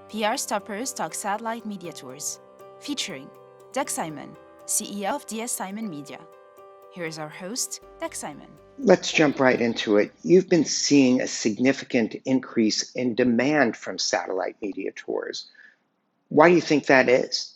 PR Stoppers talk satellite media tours, featuring Doug Simon, CEO of DS Simon Media. Here is our host, Doug Simon. Let's jump right into it. You've been seeing a significant increase in demand from satellite media tours. Why do you think that is?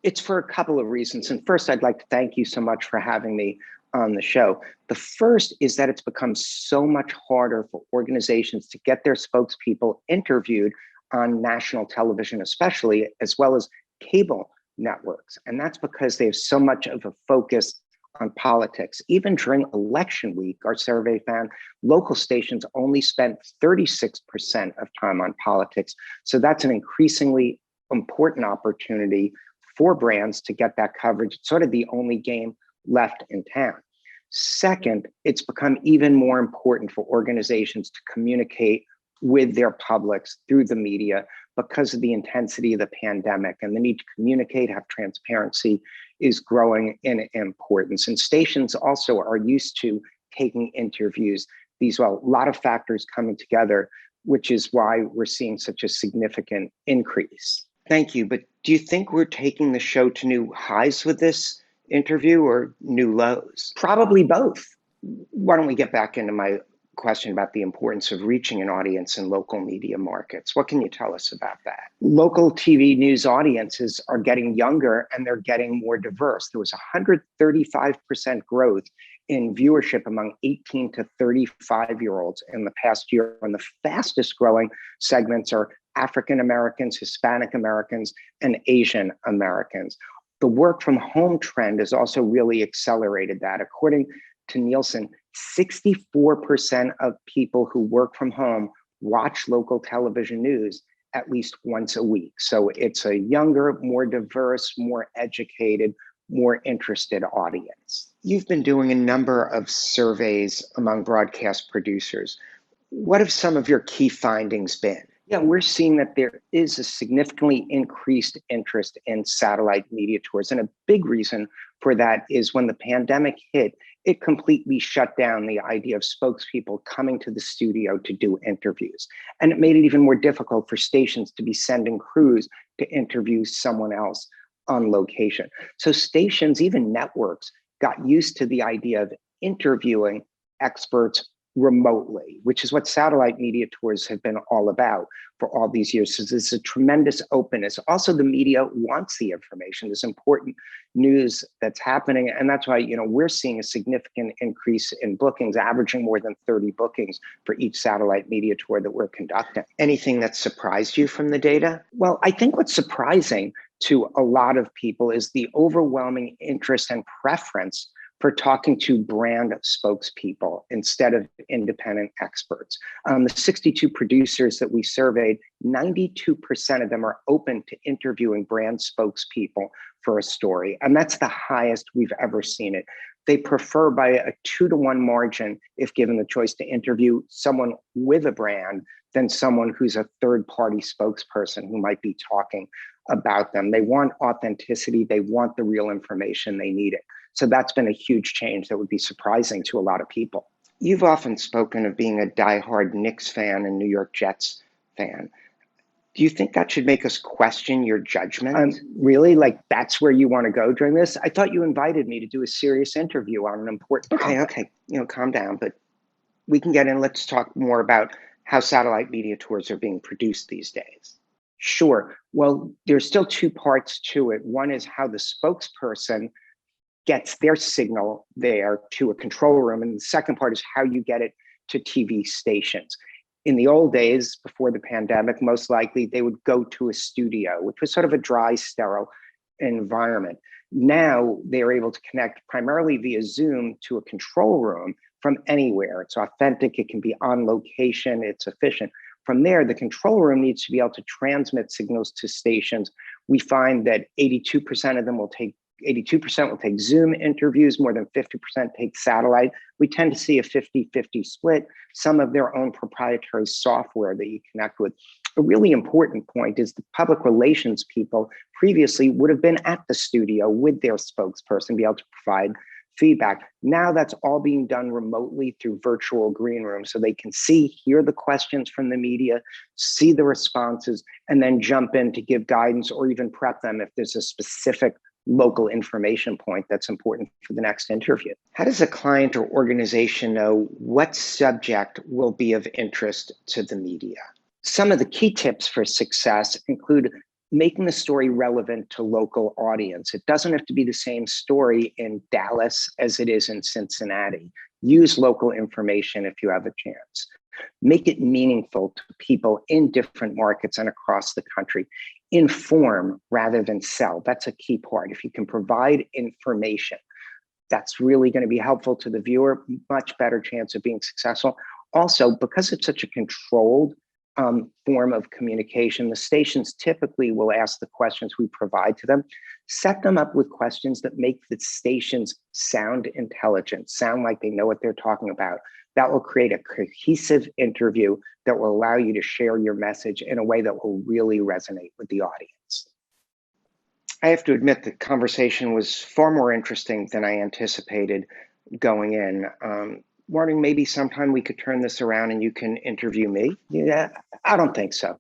It's for a couple of reasons. And first, I'd like to thank you so much for having me on the show. The first is that it's become so much harder for organizations to get their spokespeople interviewed on national television, especially, as well as cable networks. And that's because they have so much of a focus on politics. Even during election week, our survey found local stations only spent 36% of time on politics. So that's an increasingly important opportunity for brands to get that coverage. It's sort of the only game left in town. Second, it's become even more important for organizations to communicate with their publics through the media because of the intensity of the pandemic, and the need to communicate, have transparency is growing in importance. And stations also are used to taking interviews. These are a lot of factors coming together, which is why we're seeing such a significant increase. Thank you. But do you think we're taking the show to new highs with this interview or new lows? Probably both. Why don't we get back into my question about the importance of reaching an audience in local media markets? What can you tell us about that? Local TV news audiences are getting younger and they're getting more diverse. There was 135% growth in viewership among 18 to 35-year-olds in the past year. And the fastest growing segments are African Americans, Hispanic Americans, and Asian Americans. The work from home trend has also really accelerated that. According to Nielsen, 64% of people who work from home watch local television news at least once a week. So it's a younger, more diverse, more educated, more interested audience. You've been doing a number of surveys among broadcast producers. What have some of your key findings been? Yeah, we're seeing that there is a significantly increased interest in satellite media tours. And a big reason for that is when the pandemic hit, it completely shut down the idea of spokespeople coming to the studio to do interviews. And it made it even more difficult for stations to be sending crews to interview someone else on location. So stations, even networks, got used to the idea of interviewing experts remotely, which is what satellite media tours have been all about for all these years. So there's a tremendous openness. Also, the media wants the information. There's important news that's happening. And that's why, we're seeing a significant increase in bookings, averaging more than 30 bookings for each satellite media tour that we're conducting. Anything that surprised you from the data? Well, I think what's surprising to a lot of people is the overwhelming interest and preference for talking to brand spokespeople instead of independent experts. The 62 producers that we surveyed, 92% of them are open to interviewing brand spokespeople for a story. And that's the highest we've ever seen it. They prefer by a 2-to-1 margin, if given the choice, to interview someone with a brand than someone who's a third-party spokesperson who might be talking about them. They want authenticity. They want the real information. They need it. So that's been a huge change that would be surprising to a lot of people. You've often spoken of being a diehard Knicks fan and New York Jets fan. Do you think that should make us question your judgment? Really? Like, that's where you want to go during this? I thought you invited me to do a serious interview on an important topic. Okay. Calm down. But we can get in. Let's talk more about how satellite media tours are being produced these days. Sure. Well, there's still two parts to it. One is how the spokesperson gets their signal there to a control room. And the second part is how you get it to TV stations. In the old days, before the pandemic, most likely they would go to a studio, which was sort of a dry, sterile environment. Now they're able to connect primarily via Zoom to a control room from anywhere. It's authentic, it can be on location, it's efficient. From there, the control room needs to be able to transmit signals to stations. We find that 82% of them will take 82% will take Zoom interviews, more than 50% take satellite. We tend to see a 50-50 split, some of their own proprietary software that you connect with. A really important point is the public relations people previously would have been at the studio with their spokesperson, be able to provide feedback. Now that's all being done remotely through virtual green rooms, so they can hear the questions from the media, see the responses, and then jump in to give guidance or even prep them if there's a specific local information point that's important for the next interview. How does a client or organization know what subject will be of interest to the media? Some of the key tips for success include making the story relevant to local audience. It doesn't have to be the same story in Dallas as it is in Cincinnati. Use local information if you have a chance. Make it meaningful to people in different markets and across the country. Inform rather than sell. That's a key part. If you can provide information, that's really going to be helpful to the viewer, much better chance of being successful. Also, because it's such a controlled form of communication, the stations typically will ask the questions we provide to them. Set them up with questions that make the stations sound intelligent, sound like they know what they're talking about. That will create a cohesive interview that will allow you to share your message in a way that will really resonate with the audience. I have to admit the conversation was far more interesting than I anticipated going in. Wondering maybe sometime we could turn this around and you can interview me? Yeah, I don't think so.